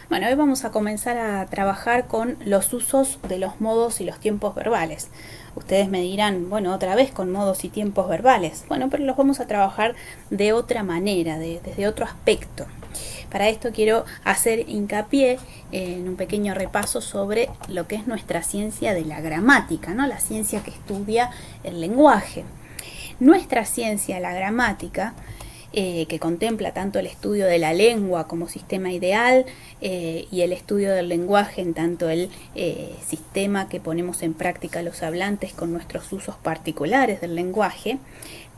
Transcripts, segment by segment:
Bueno, hoy vamos a comenzar a trabajar con los usos de los modos y los tiempos verbales. Ustedes me dirán, bueno, otra vez con modos y tiempos verbales. Bueno, pero los vamos a trabajar de otra manera, desde otro aspecto. Para esto quiero hacer hincapié en un pequeño repaso sobre lo que es nuestra ciencia de la gramática, ¿no? La ciencia que estudia el lenguaje. Nuestra ciencia, la gramática, que contempla tanto el estudio de la lengua como sistema ideal y el estudio del lenguaje en tanto el sistema que ponemos en práctica los hablantes con nuestros usos particulares del lenguaje.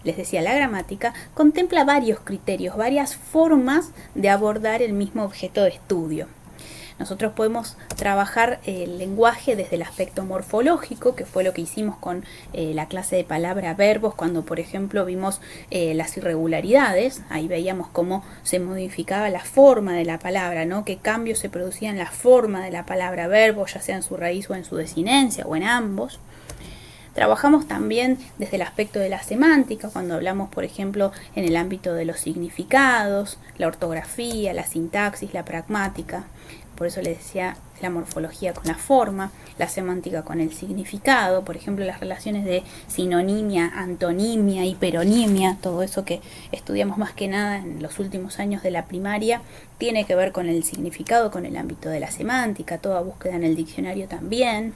Les decía, la gramática contempla varios criterios, varias formas de abordar el mismo objeto de estudio. Nosotros podemos trabajar el lenguaje desde el aspecto morfológico, que fue lo que hicimos con la clase de palabra-verbos, cuando por ejemplo vimos las irregularidades. Ahí veíamos cómo se modificaba la forma de la palabra, ¿no? Qué cambios se producían en la forma de la palabra-verbo, ya sea en su raíz o en su desinencia, o en ambos. Trabajamos también desde el aspecto de la semántica, cuando hablamos, por ejemplo, en el ámbito de los significados, la ortografía, la sintaxis, la pragmática. Por eso les decía la morfología con la forma, la semántica con el significado, por ejemplo, las relaciones de sinonimia, antonimia, hiperonimia, todo eso que estudiamos más que nada en los últimos años de la primaria, tiene que ver con el significado, con el ámbito de la semántica, toda búsqueda en el diccionario también.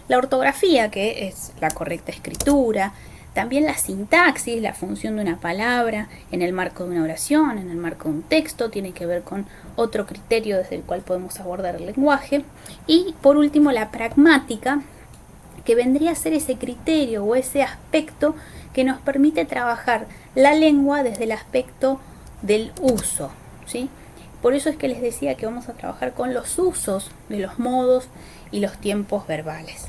La ortografía, que es la correcta escritura, también la sintaxis, la función de una palabra en el marco de una oración, en el marco de un texto, tiene que ver con otro criterio desde el cual podemos abordar el lenguaje. Y por último, la pragmática, que vendría a ser ese criterio o ese aspecto que nos permite trabajar la lengua desde el aspecto del uso, ¿sí? Por eso es que les decía que vamos a trabajar con los usos de los modos y los tiempos verbales.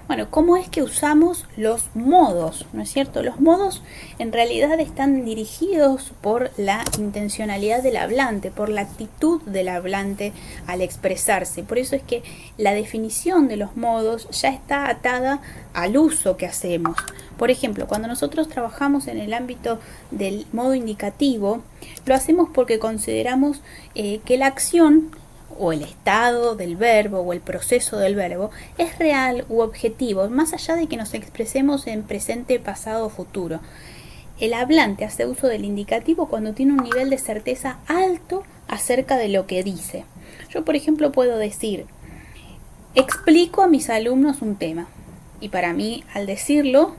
Bueno, ¿cómo es que usamos los modos? ¿No es cierto? Los modos en realidad están dirigidos por la intencionalidad del hablante, por la actitud del hablante al expresarse. Por eso es que la definición de los modos ya está atada al uso que hacemos. Por ejemplo, cuando nosotros trabajamos en el ámbito del modo indicativo, lo hacemos porque consideramos que la acción o el estado del verbo o el proceso del verbo es real u objetivo, más allá de que nos expresemos en presente, pasado o futuro. El hablante hace uso del indicativo cuando tiene un nivel de certeza alto acerca de lo que dice. Yo, por ejemplo, puedo decir, explico a mis alumnos un tema. Y para mí, al decirlo,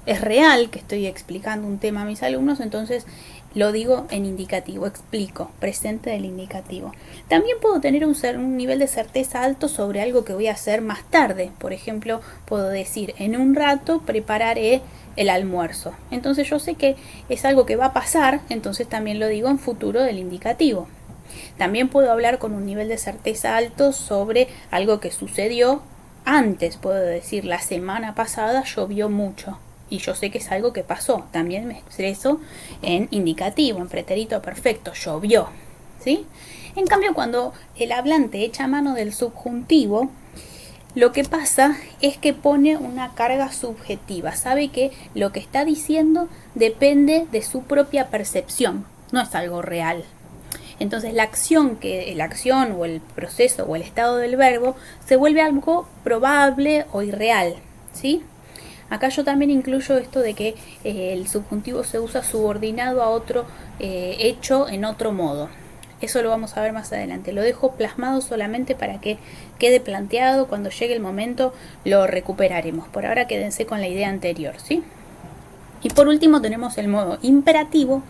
es real que estoy explicando un tema a mis alumnos, entonces lo digo en indicativo, explico, presente del indicativo. También puedo tener un nivel de certeza alto sobre algo que voy a hacer más tarde. Por ejemplo, puedo decir, en un rato prepararé el almuerzo. Entonces yo sé que es algo que va a pasar, entonces también lo digo en futuro del indicativo. También puedo hablar con un nivel de certeza alto sobre algo que sucedió antes. Puedo decir, la semana pasada llovió mucho. Y yo sé que es algo que pasó. También me expreso en indicativo, en pretérito perfecto, llovió, ¿sí? En cambio, cuando el hablante echa mano del subjuntivo, lo que pasa es que pone una carga subjetiva. Sabe que lo que está diciendo depende de su propia percepción, no es algo real. Entonces la acción o el proceso o el estado del verbo se vuelve algo probable o irreal, ¿sí? Acá yo también incluyo esto de que el subjuntivo se usa subordinado a otro hecho en otro modo. Eso lo vamos a ver más adelante. Lo dejo plasmado solamente para que quede planteado. Cuando llegue el momento lo recuperaremos. Por ahora quédense con la idea anterior, ¿sí? Y por último tenemos el modo imperativo,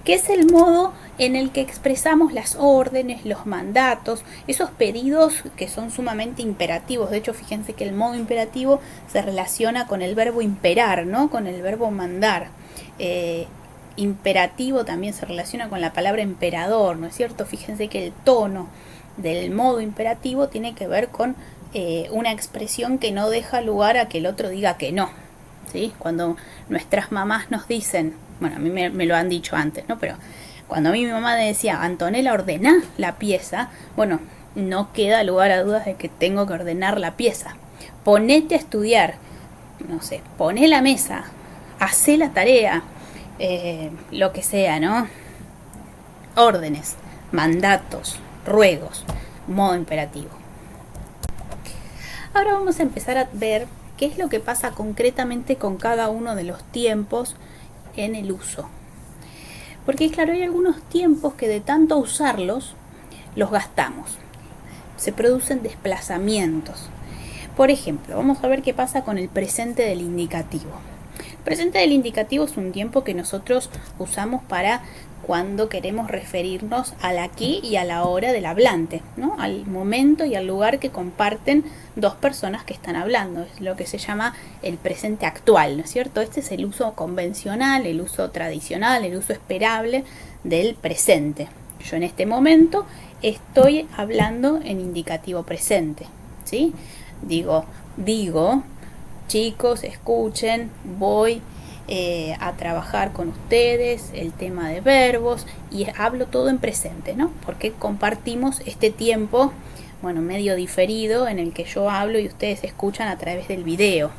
que es el modo en el que expresamos las órdenes, los mandatos, esos pedidos que son sumamente imperativos. De hecho, fíjense que el modo imperativo se relaciona con el verbo imperar, ¿no? Con el verbo mandar. Imperativo también se relaciona con la palabra emperador, ¿no es cierto? Fíjense que el tono del modo imperativo tiene que ver con una expresión que no deja lugar a que el otro diga que no, ¿sí? Cuando nuestras mamás nos dicen, bueno, a mí me lo han dicho antes, ¿no? Pero cuando a mí mi mamá me decía, Antonella, ordena la pieza, bueno, no queda lugar a dudas de que tengo que ordenar la pieza. Ponete a estudiar, no sé, poné la mesa, hacé la tarea, lo que sea, ¿no? Órdenes, mandatos, ruegos, modo imperativo. Ahora vamos a empezar a ver qué es lo que pasa concretamente con cada uno de los tiempos en el uso. Porque claro, hay algunos tiempos que de tanto usarlos, los gastamos. Se producen desplazamientos. Por ejemplo, vamos a ver qué pasa con el presente del indicativo. El presente del indicativo es un tiempo que nosotros usamos para cuando queremos referirnos al aquí y a la hora del hablante, ¿no? Al momento y al lugar que comparten dos personas que están hablando. Es lo que se llama el presente actual, ¿no es cierto? Este es el uso convencional, el uso tradicional, el uso esperable del presente. Yo en este momento estoy hablando en indicativo presente, ¿sí? Digo, chicos, escuchen, voy a trabajar con ustedes el tema de verbos y hablo todo en presente, ¿no? Porque compartimos este tiempo, bueno, medio diferido en el que yo hablo y ustedes escuchan a través del video.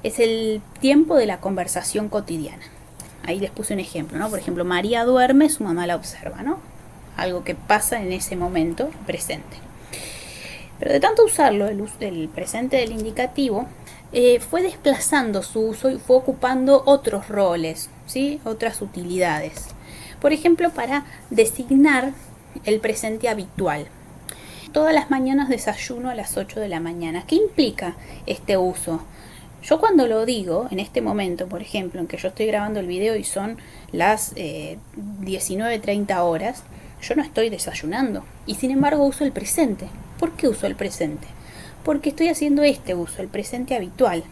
Es el tiempo de la conversación cotidiana. Ahí les puse un ejemplo, ¿no? Por ejemplo, María duerme, su mamá la observa, ¿no? Algo que pasa en ese momento presente. Pero de tanto usarlo, el presente del indicativo, fue desplazando su uso y fue ocupando otros roles, ¿sí? Otras utilidades. Por ejemplo, para designar el presente habitual. Todas las mañanas desayuno a las 8 de la mañana. ¿Qué implica este uso? Yo cuando lo digo, en este momento, por ejemplo, en que yo estoy grabando el video y son las 19:30 horas, yo no estoy desayunando. Y sin embargo uso el presente. ¿Por qué uso el presente? Porque estoy haciendo este uso, el presente habitual.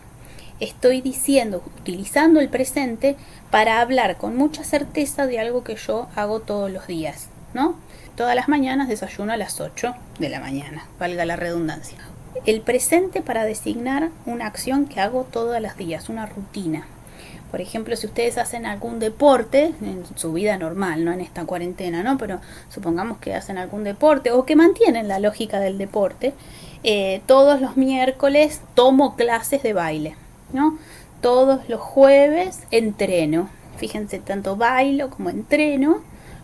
Estoy diciendo, utilizando el presente para hablar con mucha certeza de algo que yo hago todos los días, ¿no? Todas las mañanas desayuno a las 8 de la mañana, valga la redundancia. El presente para designar una acción que hago todos los días, una rutina. Por ejemplo, si ustedes hacen algún deporte en su vida normal, no en esta cuarentena, ¿no? Pero supongamos que hacen algún deporte o que mantienen la lógica del deporte, todos los miércoles tomo clases de baile, ¿no? Todos los jueves entreno. Fíjense, tanto bailo como entreno,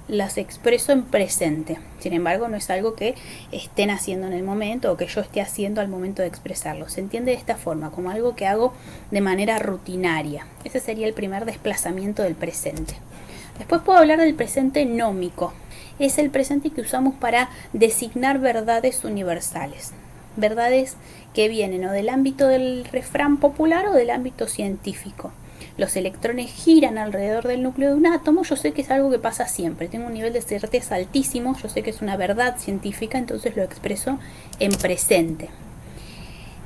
las expreso en presente. Sin embargo, no es algo que estén haciendo en el momento o que yo esté haciendo al momento de expresarlo. Se entiende de esta forma, como algo que hago de manera rutinaria. Ese sería el primer desplazamiento del presente. Después puedo hablar del presente nómico. Es el presente que usamos para designar verdades universales. Verdades que vienen o del ámbito del refrán popular o del ámbito científico. Los electrones giran alrededor del núcleo de un átomo, yo sé que es algo que pasa siempre, tengo un nivel de certeza altísimo, yo sé que es una verdad científica, entonces lo expreso en presente.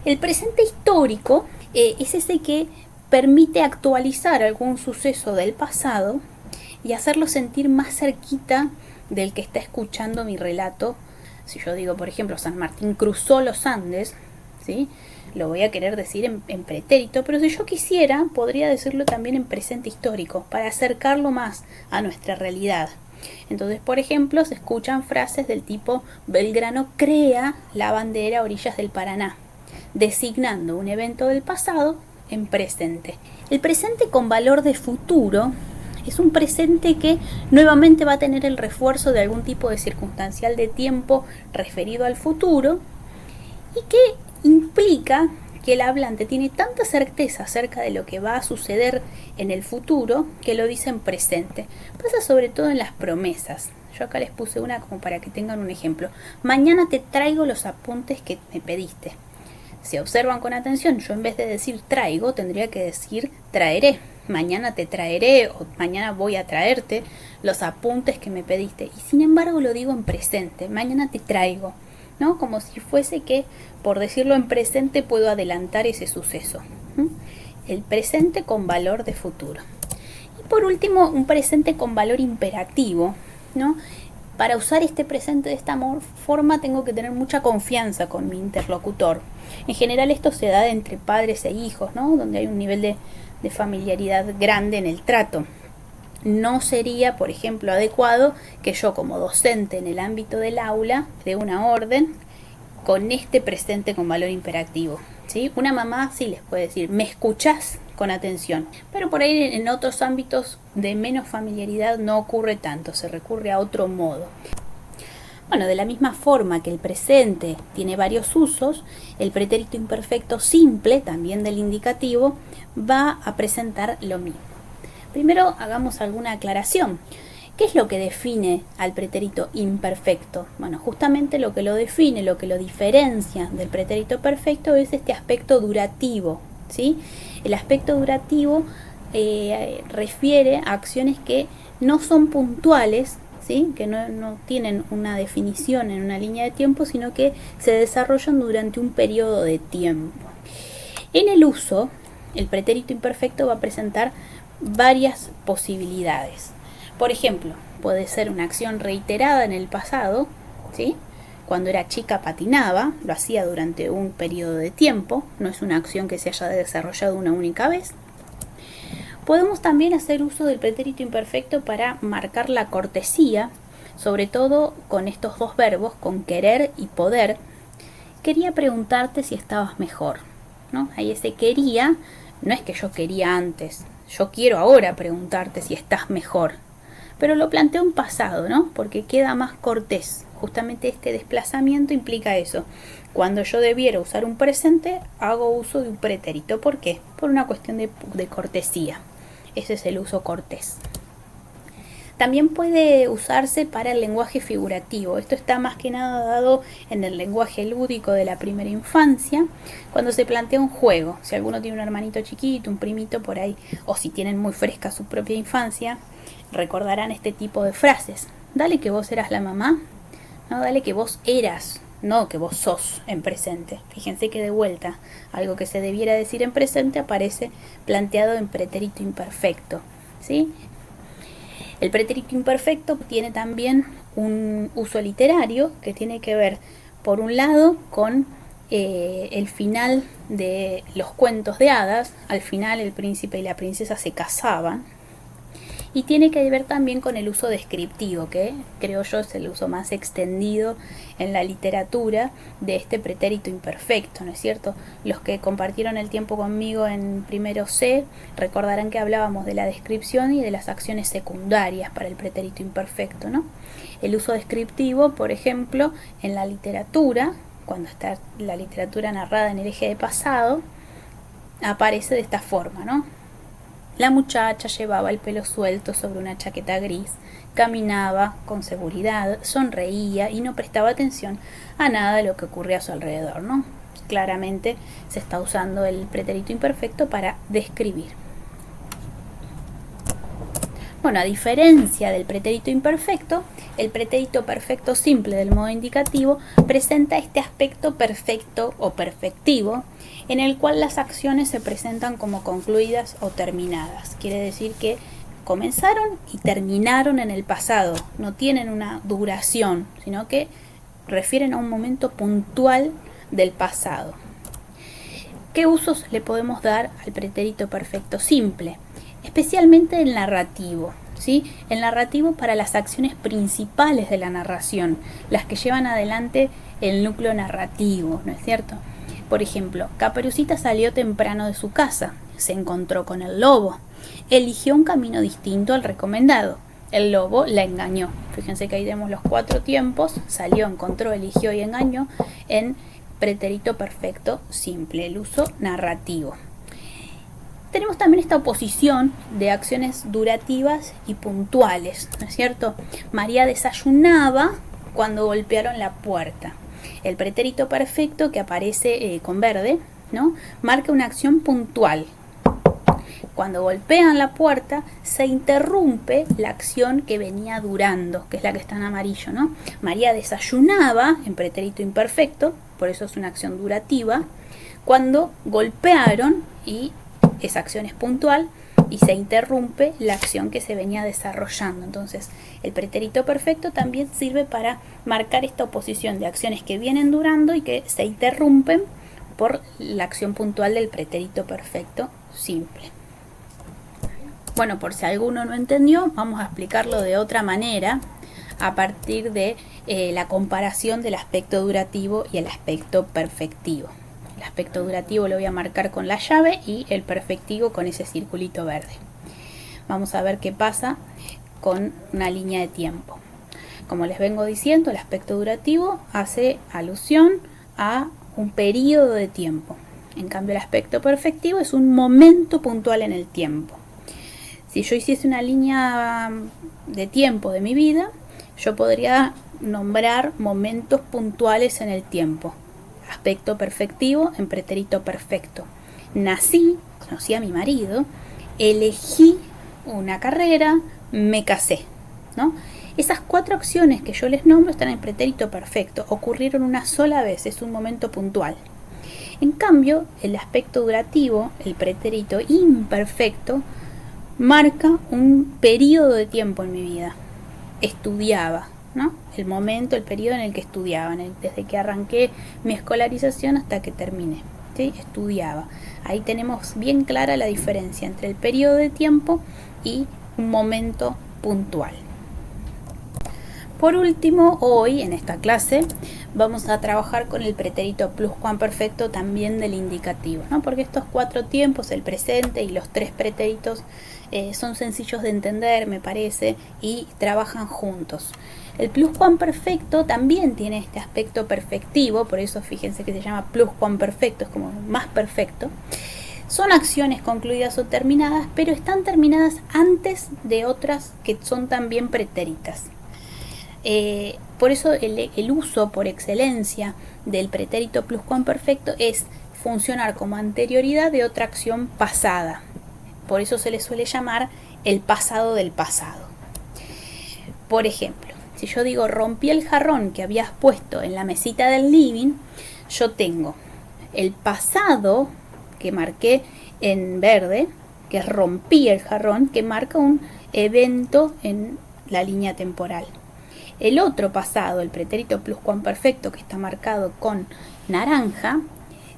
El presente histórico es ese que permite actualizar algún suceso del pasado y hacerlo sentir más cerquita del que está escuchando mi relato. Si yo digo, por ejemplo, San Martín cruzó los Andes, ¿sí? Lo voy a querer decir en pretérito, pero si yo quisiera, podría decirlo también en presente histórico, para acercarlo más a nuestra realidad. Entonces, por ejemplo, se escuchan frases del tipo Belgrano crea la bandera a orillas del Paraná, designando un evento del pasado en presente. El presente con valor de futuro es un presente que nuevamente va a tener el refuerzo de algún tipo de circunstancial de tiempo referido al futuro y que implica que el hablante tiene tanta certeza acerca de lo que va a suceder en el futuro que lo dice en presente. Pasa sobre todo en las promesas. Yo acá les puse una como para que tengan un ejemplo. Mañana te traigo los apuntes que me pediste. Si observan con atención, yo en vez de decir traigo, tendría que decir traeré. Mañana te traeré o mañana voy a traerte los apuntes que me pediste. Y sin embargo lo digo en presente. Mañana te traigo, ¿no? Como si fuese que, por decirlo en presente, puedo adelantar ese suceso. El presente con valor de futuro. Y por último, un presente con valor imperativo, ¿no? Para usar este presente de esta forma tengo que tener mucha confianza con mi interlocutor. En general esto se da entre padres e hijos, ¿no? Donde hay un nivel de familiaridad grande en el trato. No sería, por ejemplo, adecuado que yo como docente en el ámbito del aula dé una orden con este presente con valor imperativo, ¿sí? Una mamá sí les puede decir, ¿me escuchás? Con atención. Pero por ahí en otros ámbitos de menos familiaridad no ocurre tanto, se recurre a otro modo. Bueno, de la misma forma que el presente tiene varios usos, el pretérito imperfecto simple, también del indicativo, va a presentar lo mismo. Primero hagamos alguna aclaración. ¿Qué es lo que define al pretérito imperfecto? Bueno, justamente lo que lo define, lo que lo diferencia del pretérito perfecto es este aspecto durativo, ¿sí? El aspecto durativo refiere a acciones que no son puntuales, ¿sí? Que no tienen una definición en una línea de tiempo, sino que se desarrollan durante un periodo de tiempo. En el uso, el pretérito imperfecto va a presentar varias posibilidades. Por ejemplo, puede ser una acción reiterada en el pasado, ¿sí? Cuando era chica patinaba, lo hacía durante un periodo de tiempo, no es una acción que se haya desarrollado una única vez. Podemos también hacer uso del pretérito imperfecto para marcar la cortesía, sobre todo con estos dos verbos, con querer y poder. Quería preguntarte si estabas mejor, ¿no? Ahí ese quería, no es que yo quería antes, yo quiero ahora preguntarte si estás mejor. Pero lo planteo en pasado, ¿no? Porque queda más cortés. Justamente este desplazamiento implica eso. Cuando yo debiera usar un presente, hago uso de un pretérito. ¿Por qué? Por una cuestión de cortesía. Ese es el uso cortés. También puede usarse para el lenguaje figurativo. Esto está más que nada dado en el lenguaje lúdico de la primera infancia, cuando se plantea un juego. Si alguno tiene un hermanito chiquito, un primito por ahí, o si tienen muy fresca su propia infancia, recordarán este tipo de frases. Dale que vos eras la mamá, no, dale que vos eras, no que vos sos en presente. Fíjense que de vuelta, algo que se debiera decir en presente aparece planteado en pretérito imperfecto, ¿sí? El pretérito imperfecto tiene también un uso literario que tiene que ver, por un lado, con el final de los cuentos de hadas. Al final el príncipe y la princesa se casaban. Y tiene que ver también con el uso descriptivo, que creo yo es el uso más extendido en la literatura de este pretérito imperfecto, ¿no es cierto? Los que compartieron el tiempo conmigo en primero C recordarán que hablábamos de la descripción y de las acciones secundarias para el pretérito imperfecto, ¿no? El uso descriptivo, por ejemplo, en la literatura, cuando está la literatura narrada en el eje de pasado, aparece de esta forma, ¿no? La muchacha llevaba el pelo suelto sobre una chaqueta gris, caminaba con seguridad, sonreía y no prestaba atención a nada de lo que ocurría a su alrededor, ¿no? Claramente se está usando el pretérito imperfecto para describir. Bueno, a diferencia del pretérito imperfecto, el pretérito perfecto simple del modo indicativo presenta este aspecto perfecto o perfectivo en el cual las acciones se presentan como concluidas o terminadas. Quiere decir que comenzaron y terminaron en el pasado, no tienen una duración, sino que refieren a un momento puntual del pasado. ¿Qué usos le podemos dar al pretérito perfecto simple? Especialmente el narrativo, ¿sí? El narrativo para las acciones principales de la narración, las que llevan adelante el núcleo narrativo, ¿no es cierto? Por ejemplo, Caperucita salió temprano de su casa, se encontró con el lobo, eligió un camino distinto al recomendado, el lobo la engañó. Fíjense que ahí tenemos los 4 tiempos: salió, encontró, eligió y engañó en pretérito perfecto simple, el uso narrativo. Tenemos también esta oposición de acciones durativas y puntuales, ¿no es cierto? María desayunaba cuando golpearon la puerta. El pretérito perfecto, que aparece con verde, ¿no?, marca una acción puntual. Cuando golpean la puerta, se interrumpe la acción que venía durando, que es la que está en amarillo, ¿no? María desayunaba, en pretérito imperfecto, por eso es una acción durativa, cuando golpearon, y esa acción es puntual, y se interrumpe la acción que se venía desarrollando. Entonces, el pretérito perfecto también sirve para marcar esta oposición de acciones que vienen durando y que se interrumpen por la acción puntual del pretérito perfecto simple. Bueno, por si alguno no entendió, vamos a explicarlo de otra manera a partir de la comparación del aspecto durativo y el aspecto perfectivo. El aspecto durativo lo voy a marcar con la llave y el perfectivo con ese circulito verde. Vamos a ver qué pasa con una línea de tiempo. Como les vengo diciendo, el aspecto durativo hace alusión a un periodo de tiempo. En cambio, el aspecto perfectivo es un momento puntual en el tiempo. Si yo hiciese una línea de tiempo de mi vida, yo podría nombrar momentos puntuales en el tiempo. Aspecto perfectivo en pretérito perfecto. Nací, conocí a mi marido, elegí una carrera, me casé, ¿no? Esas 4 acciones que yo les nombro están en pretérito perfecto, ocurrieron una sola vez, es un momento puntual. En cambio, el aspecto durativo, el pretérito imperfecto, marca un periodo de tiempo en mi vida. Estudiaba, ¿no? El momento, el periodo en el que estudiaba, desde que arranqué mi escolarización hasta que terminé, ¿sí? Estudiaba. Ahí tenemos bien clara la diferencia entre el periodo de tiempo y un momento puntual. Por último, hoy en esta clase vamos a trabajar con el pretérito pluscuamperfecto también del indicativo, ¿no? Porque estos 4 tiempos, el presente y los 3 pretéritos, son sencillos de entender, me parece, y trabajan juntos. El pluscuamperfecto también tiene este aspecto perfectivo, por eso fíjense que se llama pluscuamperfecto, es como más perfecto. Son acciones concluidas o terminadas, pero están terminadas antes de otras que son también pretéritas. Por eso el uso por excelencia del pretérito pluscuamperfecto es funcionar como anterioridad de otra acción pasada. Por eso se le suele llamar el pasado del pasado. Por ejemplo, si yo digo rompí el jarrón que habías puesto en la mesita del living, yo tengo el pasado que marqué en verde, que es rompí el jarrón, que marca un evento en la línea temporal. El otro pasado, el pretérito pluscuamperfecto, que está marcado con naranja,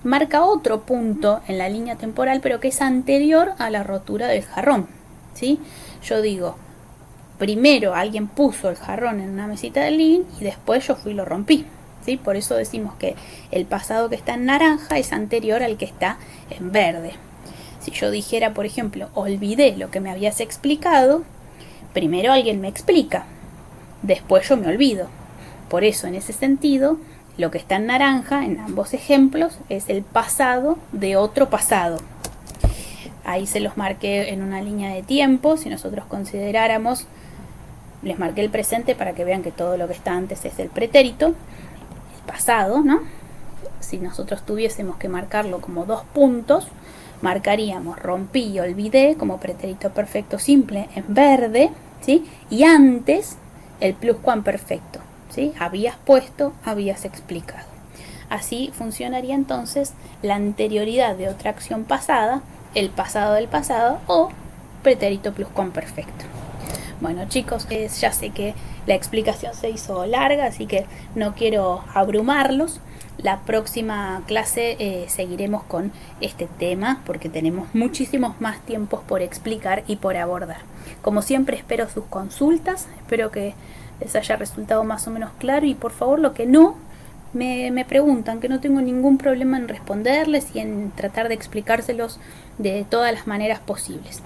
marca otro punto en la línea temporal, pero que es anterior a la rotura del jarrón, ¿sí? Yo digo, primero alguien puso el jarrón en una mesita de living y después yo fui y lo rompí, ¿sí? Por eso decimos que el pasado que está en naranja es anterior al que está en verde. Si yo dijera, por ejemplo, olvidé lo que me habías explicado, primero alguien me explica, después yo me olvido. Por eso, en ese sentido, lo que está en naranja en ambos ejemplos es el pasado de otro pasado. Ahí se los marqué en una línea de tiempo. Si nosotros consideráramos, les marqué el presente para que vean que todo lo que está antes es el pretérito, el pasado, ¿no? Si nosotros tuviésemos que marcarlo como 2 puntos, marcaríamos rompí y olvidé como pretérito perfecto simple en verde, ¿sí? Y antes el pluscuamperfecto, ¿sí? Habías puesto, habías explicado. Así funcionaría entonces la anterioridad de otra acción pasada, el pasado del pasado o pretérito pluscuamperfecto. Bueno, chicos, ya sé que la explicación se hizo larga, así que no quiero abrumarlos. La próxima clase seguiremos con este tema porque tenemos muchísimos más tiempos por explicar y por abordar. Como siempre, espero sus consultas, espero que les haya resultado más o menos claro y por favor lo que no, me preguntan, que no tengo ningún problema en responderles y en tratar de explicárselos de todas las maneras posibles.